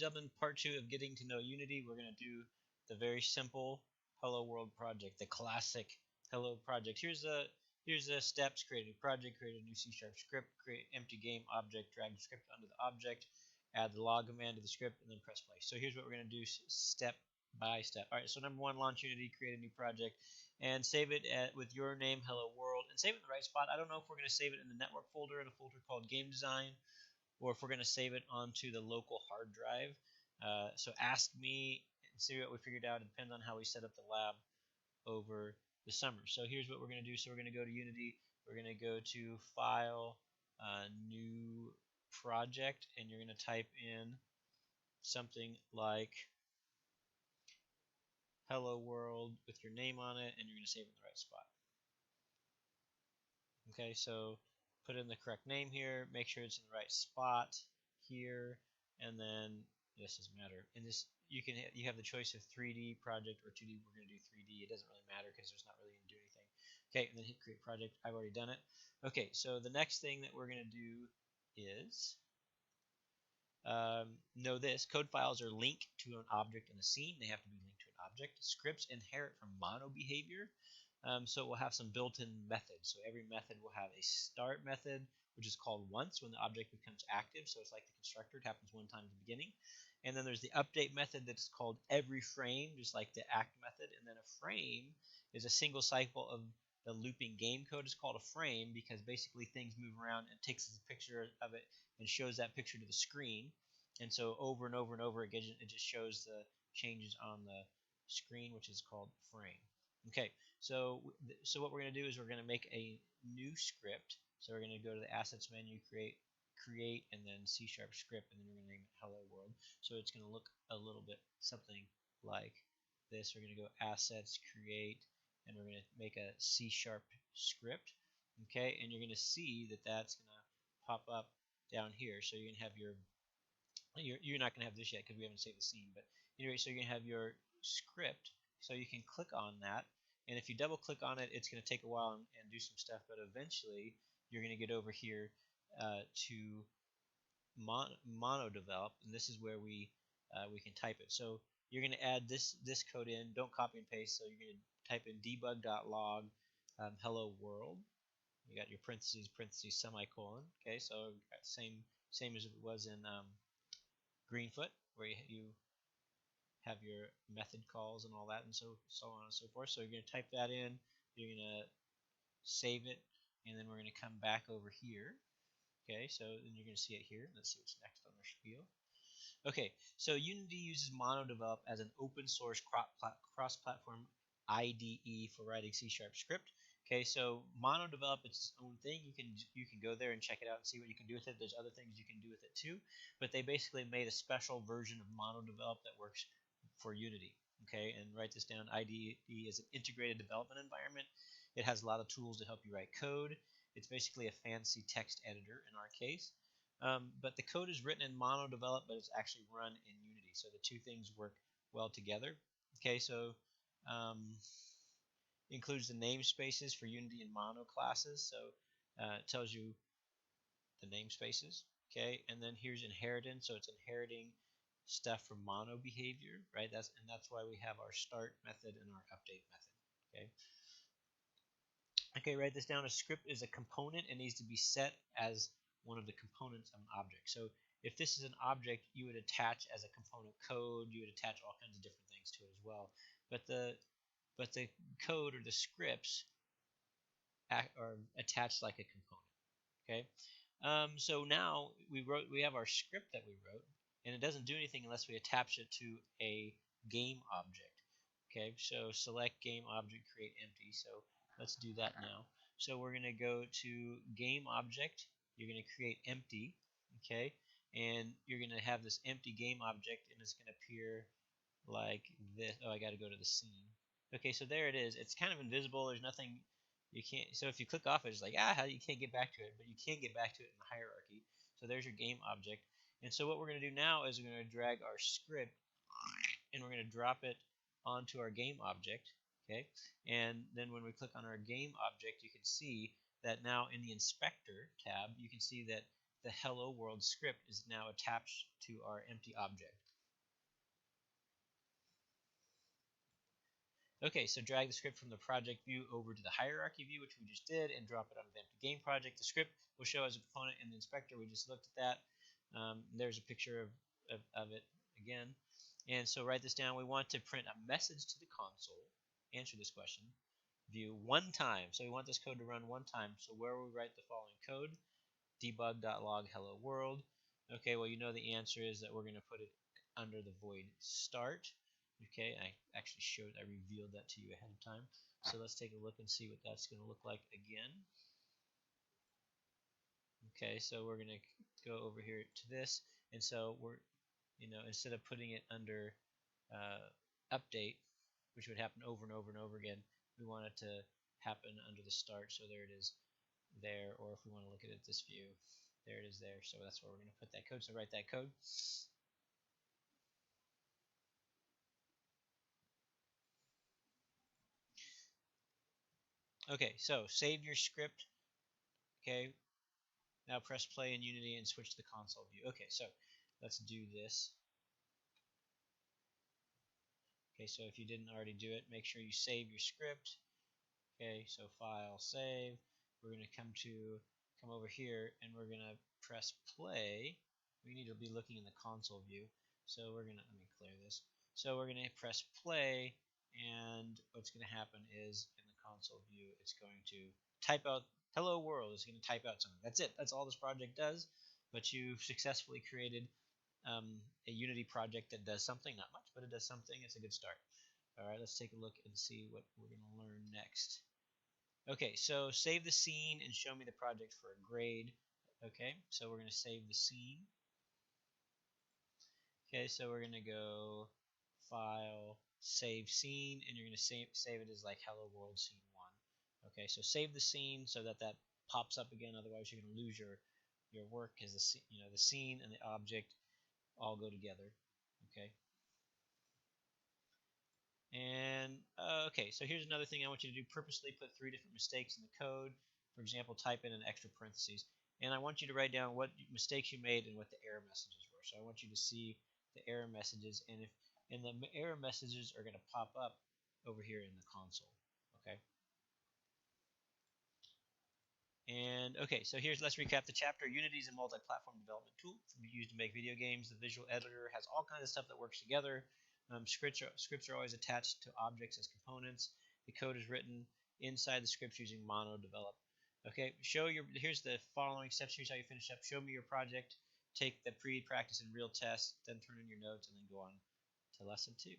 and gentlemen, part 2 of getting to know Unity. We're going to do the very simple Hello World project, the classic Hello project. Here's the steps: create a new project, create a new C# script, create empty game object, drag the script onto the object, add the log command to the script, and then press play. So here's what we're going to do step by step. All right, so number 1, launch Unity, create a new project, and save it with your name, Hello World, and save it in the right spot. I don't know if we're going to save it in the network folder in a folder called Game Design, or if we're going to save it onto the local hard drive. So ask me and see what we figured out. It depends on how we set up the lab over the summer. So here's what we're going to do. So we're going to go to Unity. We're going to go to File, New Project, and you're going to type in something like Hello World with your name on it, and you're going to save it in the right spot. Okay, so put in the correct name here, make sure it's in the right spot here, and then this doesn't matter. In this, you have the choice of 3D project or 2D. We're going to do 3D. It doesn't really matter because there's not really going to do anything. Okay, and then hit create project. I've already done it. Okay, so the next thing that we're going to do is know this. Code files are linked to an object in a scene. They have to be linked to an object. Scripts inherit from mono behavior. So we'll have some built-in methods. So every method will have a start method, which is called once when the object becomes active. So it's like the constructor. It happens one time at the beginning. And then there's the update method that's called every frame, just like the act method. And then a frame is a single cycle of the looping game code. Is called a frame because basically things move around and takes a picture of it and shows that picture to the screen. And so over and over and over again, it just shows the changes on the screen, which is called frame. Okay, so what we're going to do is we're going to make a new script. So we're going to go to the assets menu, create, and then C# script, and then we're going to name it Hello World. So it's going to look a little bit something like this. We're going to go assets, create, and we're going to make a C# script. Okay, and you're going to see that that's going to pop up down here. So you're going to have you're not going to have this yet because we haven't saved the scene. But anyway, so you're going to have your script. So you can click on that, and if you double click on it, it's going to take a while and do some stuff, but eventually you're going to get over here to mono develop, and this is where we can type it. So you're going to add this code in. Don't copy and paste. So you're going to type in debug.log hello world. You got your parentheses semicolon. Okay, so same as it was in Greenfoot, where you have your method calls and all that, and so on and so forth. So you're going to type that in, you're going to save it, and then we're going to come back over here. Okay, so then you're going to see it here. Let's see what's next on our spiel. Okay, so Unity uses MonoDevelop as an open source cross-platform IDE for writing C# script. Okay, so MonoDevelop is its own thing. You can go there and check it out and see what you can do with it. There's other things you can do with it too, but they basically made a special version of MonoDevelop that works for Unity. Okay, and write this down. IDE is an integrated development environment. It has a lot of tools to help you write code. It's basically a fancy text editor in our case. But the code is written in MonoDevelop, but it's actually run in Unity. So the two things work well together. Okay, so includes the namespaces for Unity and Mono classes. So it tells you the namespaces. Okay, and then here's inheritance. So it's inheriting stuff from mono behavior, right? That's why we have our start method and our update method. Okay. Okay, write this down. A script is a component and needs to be set as one of the components of an object. So if this is an object, you would attach as a component code. You would attach all kinds of different things to it as well. But the code or the scripts are attached like a component. Okay. So now we have our script that we wrote, and it doesn't do anything unless we attach it to a game object. Okay, so select game object, create empty. So let's do that now. So we're going to go to game object. You're going to create empty. Okay, and you're going to have this empty game object, and it's going to appear like this. Oh, I got to go to the scene. Okay, so there it is. It's kind of invisible. There's nothing. You can't. So if you click off it, it's like you can't get back to it, but you can get back to it in the hierarchy. So there's your game object. And so what we're going to do now is we're going to drag our script, and we're going to drop it onto our game object. Okay, and then when we click on our game object, you can see that now in the inspector tab, you can see that the hello world script is now attached to our empty object. Okay, so drag the script from the project view over to the hierarchy view, which we just did, and drop it on the empty game project. The script will show as a component in the inspector. We just looked at that. There's a picture of it again. And so write this down. We want to print a message to the console. Answer this question. View one time. So we want this code to run one time. So where will we write the following code? Debug.log hello world. Okay, well, you know the answer is that we're going to put it under the void start. Okay, I actually I revealed that to you ahead of time. So let's take a look and see what that's going to look like again. Okay, so we're going to go over here to this, and so we're, instead of putting it under update, which would happen over and over and over again, we want it to happen under the start. So there it is there, or if we want to look at it this view, there it is there. So that's where we're going to put that code. So write that code. Okay, so save your script. Okay, now press play in Unity and switch to the console view. Okay, so let's do this. Okay, so if you didn't already do it, make sure you save your script. Okay, so file, save. We're going to come over here, and we're going to press play. We need to be looking in the console view. So we're going to, let me clear this. So we're going to press play, and what's going to happen is in the console view, it's going to type out hello world. It's going to type out something. That's it. That's all this project does. But you've successfully created a Unity project that does something, not much, but it does something. It's a good start. All right, let's take a look and see what we're going to learn next. Okay, so save the scene and show me the project for a grade. Okay, so we're going to save the scene. Okay, so we're going to go File, Save Scene, and you're going to save it as like Hello World Scene 1. Okay, so save the scene so that pops up again. Otherwise, you're going to lose your work because the scene and the object all go together. Okay. And okay, so here's another thing I want you to do. Purposely put 3 different mistakes in the code. For example, type in an extra parentheses. And I want you to write down what mistakes you made and what the error messages were. So I want you to see the error messages, and the error messages are going to pop up over here in the console. Okay. And okay, so let's recap the chapter. Unity is a multi-platform development tool used to make video games. The visual editor has all kinds of stuff that works together. Scripts are always attached to objects as components. The code is written inside the scripts using Mono Develop. Okay, here's the following steps. Here's how you finish up. Show me your project. Take the pre-practice and real test. Then turn in your notes, and then go on to lesson 2.